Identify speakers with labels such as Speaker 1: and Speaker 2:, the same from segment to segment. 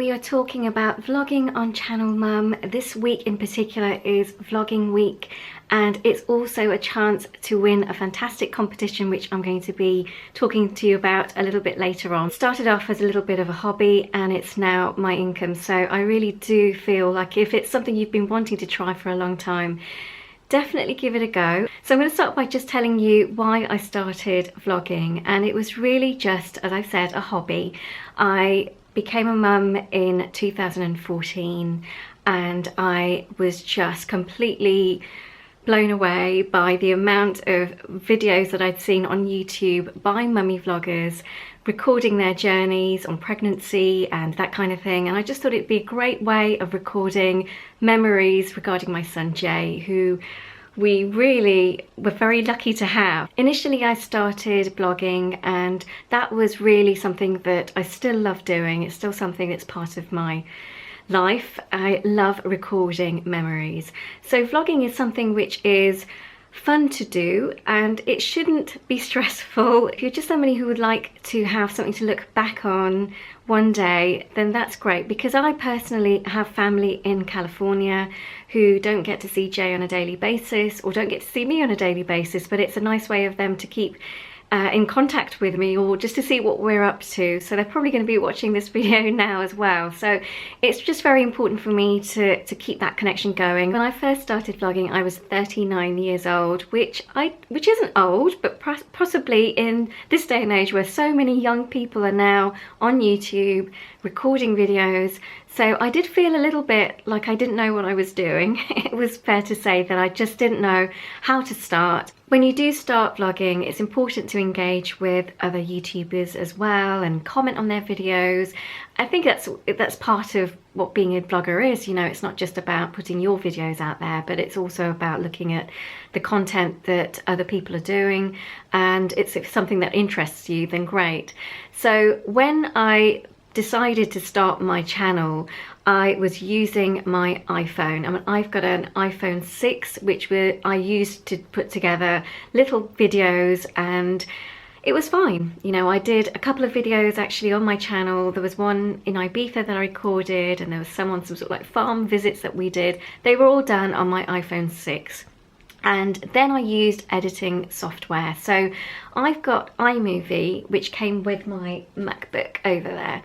Speaker 1: we are talking about vlogging on Channel Mum. This week in particular is vlogging week, and it's also a chance to win a fantastic competition which I'm going to be talking to you about a little bit later on. It started off as a little bit of a hobby and it's now my income, so I really do feel like if it's something you've been wanting to try for a long time, definitely give it a go. So I'm going to start by just telling you why I started vlogging, and it was really just, as I said, a hobby. I became a mum in 2014 and I was just completely blown away by the amount of videos that I'd seen on YouTube by mummy vloggers recording their journeys on pregnancy and that kind of thing, and I just thought it'd be a great way of recording memories regarding my son Jay, who we really were very lucky to have. Initially I started blogging, and that was really something that I still love doing. It's still something that's part of my life. I love recording memories. So vlogging is something which is fun to do, and it shouldn't be stressful. If you're just somebody who would like to have something to look back on one day, then that's great, because I personally have family in California who don't get to see Jay on a daily basis, or don't get to see me on a daily basis, but it's a nice way of them to keep in contact with me, or just to see what we're up to. So they're probably going to be watching this video now as well. So it's just very important for me to keep that connection going. When I first started vlogging, I was 39 years old, which isn't old, but possibly in this day and age where so many young people are now on YouTube recording videos. So I did feel a little bit like I didn't know what I was doing. It was fair to say that I just didn't know how to start. When you do start vlogging, it's important to engage with other YouTubers as well and comment on their videos. I think that's part of what being a vlogger is. You know, it's not just about putting your videos out there, but it's also about looking at the content that other people are doing, and if it's something that interests you, then great. So when I decided to start my channel, I was using my iPhone. I mean, I've got an iPhone 6 which I used to put together little videos, and it was fine. You know, I did a couple of videos actually on my channel. There was one in Ibiza that I recorded, and there was some sort of like farm visits that we did. They were all done on my iPhone 6. And then I used editing software. So I've got iMovie, which came with my MacBook over there,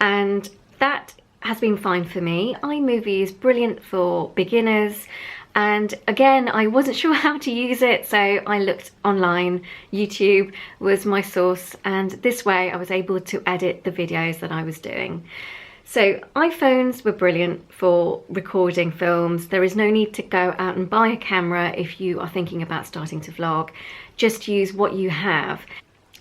Speaker 1: and that has been fine for me. iMovie is brilliant for beginners, and again, I wasn't sure how to use it, so I looked online. YouTube was my source, and this way I was able to edit the videos that I was doing. So iPhones were brilliant for recording films. There is no need to go out and buy a camera if you are thinking about starting to vlog. Just use what you have.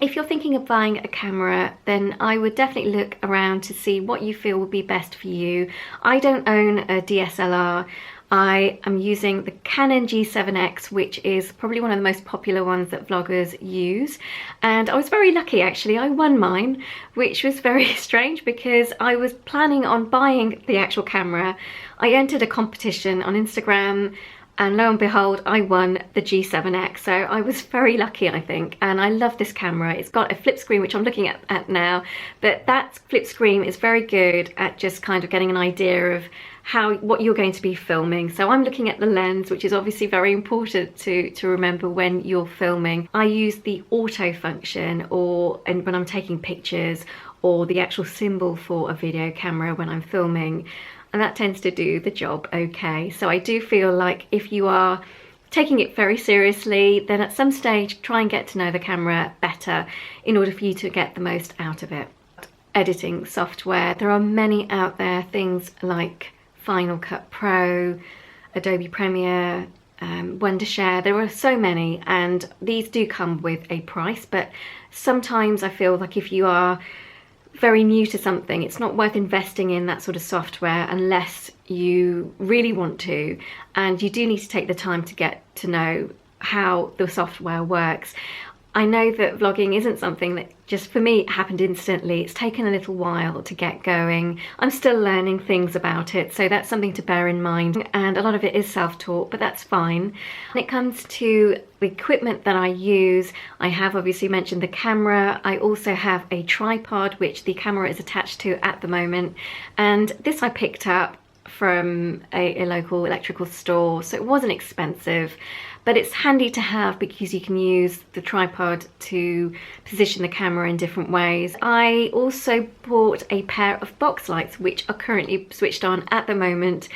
Speaker 1: If you're thinking of buying a camera, then I would definitely look around to see what you feel would be best for you. I don't own a DSLR. I am using the Canon G7X, which is probably one of the most popular ones that vloggers use. And I was very lucky actually, I won mine, which was very strange because I was planning on buying the actual camera. I entered a competition on Instagram, and lo and behold, I won the G7X. So I was very lucky, I think, and I love this camera. It's got a flip screen, which I'm looking at now, but that flip screen is very good at just kind of getting an idea of what you're going to be filming. So I'm looking at the lens, which is obviously very important to remember when you're filming. I use the auto function, and when I'm taking pictures, or the actual symbol for a video camera when I'm filming, and that tends to do the job okay. So I do feel like if you are taking it very seriously, then at some stage try and get to know the camera better in order for you to get the most out of it. Editing software, there are many out there, things like Final Cut Pro, Adobe Premiere, Wondershare. There are so many, and these do come with a price, but sometimes I feel like if you are very new to something, it's not worth investing in that sort of software unless you really want to, and you do need to take the time to get to know how the software works. I know that vlogging isn't something that just for me happened instantly. It's taken a little while to get going. I'm still learning things about it, so that's something to bear in mind. And a lot of it is self-taught, but that's fine. When it comes to the equipment that I use, I have obviously mentioned the camera. I also have a tripod, which the camera is attached to at the moment. And this I picked up from a local electrical store, so it wasn't expensive. But it's handy to have because you can use the tripod to position the camera in different ways. I also bought a pair of box lights, which are currently switched on at the moment,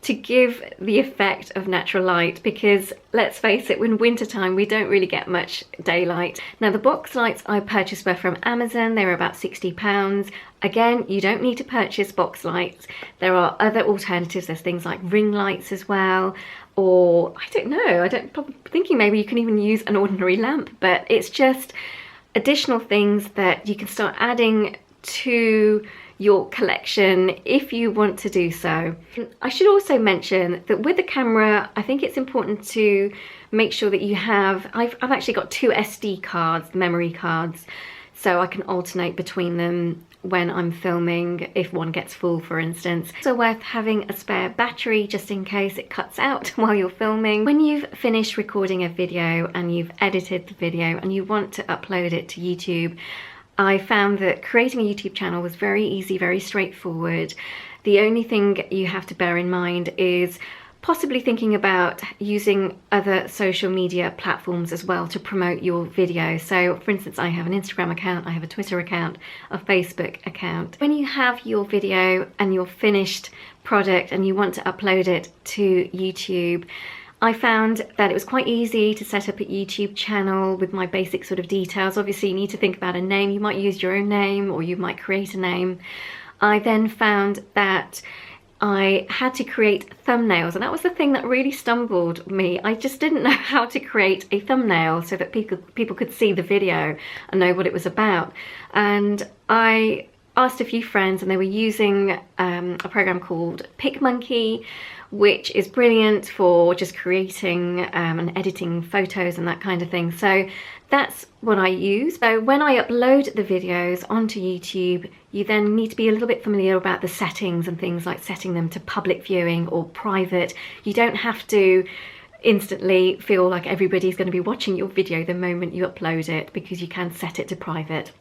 Speaker 1: to give the effect of natural light, because let's face it, in wintertime we don't really get much daylight. Now the box lights I purchased were from Amazon. They were about £60. Again, you don't need to purchase box lights. There are other alternatives. There's things like ring lights as well, or I don't know, I'm thinking maybe you can even use an ordinary lamp, but it's just additional things that you can start adding to your collection if you want to do so. I should also mention that with the camera, I think it's important to make sure that you have, I've actually got 2 SD cards, memory cards, so I can alternate between them when I'm filming if one gets full, for instance. So worth having a spare battery just in case it cuts out while you're filming. When you've finished recording a video and you've edited the video and you want to upload it to YouTube, I found that creating a YouTube channel was very easy, very straightforward. The only thing you have to bear in mind is possibly thinking about using other social media platforms as well to promote your video. So for instance, I have an Instagram account, I have a Twitter account, a Facebook account. When you have your video and your finished product and you want to upload it to YouTube, I found that it was quite easy to set up a YouTube channel with my basic sort of details. Obviously you need to think about a name. You might use your own name or you might create a name. I then found that I had to create thumbnails, and that was the thing that really stumbled me. I just didn't know how to create a thumbnail so that people could see the video and know what it was about. And I asked a few friends and they were using a program called PicMonkey, which is brilliant for just creating and editing photos and that kind of thing. So that's what I use. So when I upload the videos onto YouTube, you then need to be a little bit familiar about the settings and things like setting them to public viewing or private. You don't have to instantly feel like everybody's going to be watching your video the moment you upload it, because you can set it to private.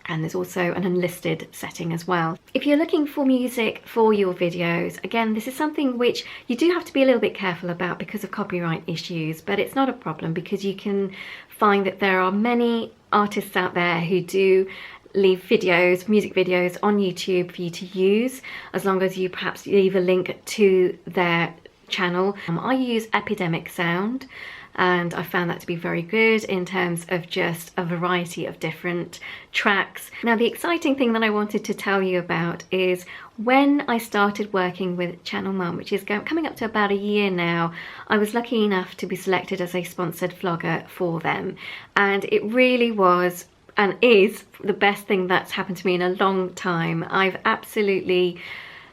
Speaker 1: And there's also an unlisted setting as well. If you're looking for music for your videos, again, this is something which you do have to be a little bit careful about because of copyright issues, but it's not a problem because you can find that there are many artists out there who do leave videos, music videos on YouTube for you to use, as long as you perhaps leave a link to their channel. I use Epidemic Sound, and I found that to be very good in terms of just a variety of different tracks. Now the exciting thing that I wanted to tell you about is when I started working with Channel Mum, which is coming up to about a year now, I was lucky enough to be selected as a sponsored vlogger for them, and it really was and is the best thing that's happened to me in a long time. I've absolutely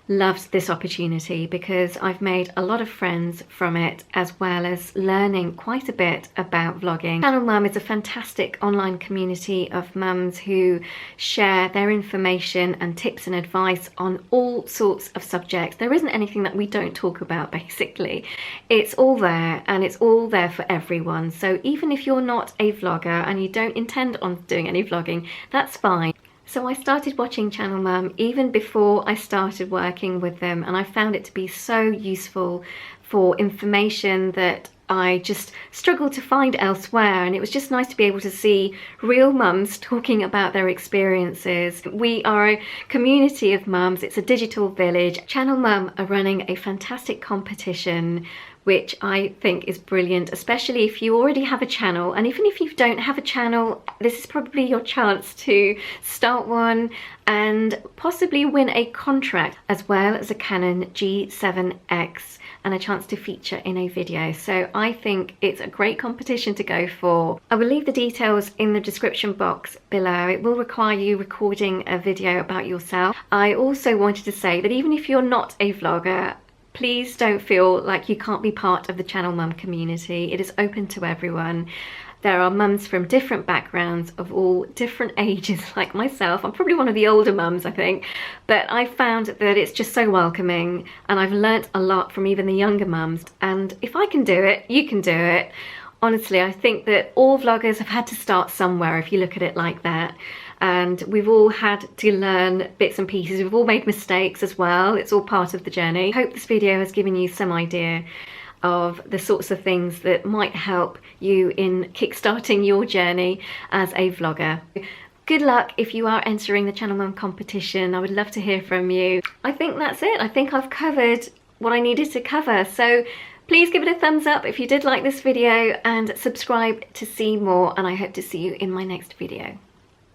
Speaker 1: loved this opportunity because I've made a lot of friends from it, as well as learning quite a bit about vlogging. Channel Mum is a fantastic online community of mums who share their information and tips and advice on all sorts of subjects. There isn't anything that we don't talk about, basically. It's all there, and it's all there for everyone. So even if you're not a vlogger and you don't intend on doing any vlogging, that's fine. So I started watching Channel Mum even before I started working with them, and I found it to be so useful for information that I just struggled to find elsewhere, and it was just nice to be able to see real mums talking about their experiences. We are a community of mums, it's a digital village. Channel Mum are running a fantastic competition which I think is brilliant, especially if you already have a channel. And even if you don't have a channel, this is probably your chance to start one and possibly win a contract, as well as a Canon G7X and a chance to feature in a video. So I think it's a great competition to go for. I will leave the details in the description box below. It will require you recording a video about yourself. I also wanted to say that even if you're not a vlogger, please don't feel like you can't be part of the Channel Mum community. It is open to everyone. There are mums from different backgrounds of all different ages, like myself. I'm probably one of the older mums, I think, but I found that it's just so welcoming, and I've learnt a lot from even the younger mums. And if I can do it, you can do it. Honestly, I think that all vloggers have had to start somewhere, if you look at it like that. And we've all had to learn bits and pieces. We've all made mistakes as well. It's all part of the journey. I hope this video has given you some idea of the sorts of things that might help you in kickstarting your journey as a vlogger. Good luck if you are entering the Channel Mum competition. I would love to hear from you. I think that's it. I think I've covered what I needed to cover. So please give it a thumbs up if you did like this video, and subscribe to see more, and I hope to see you in my next video.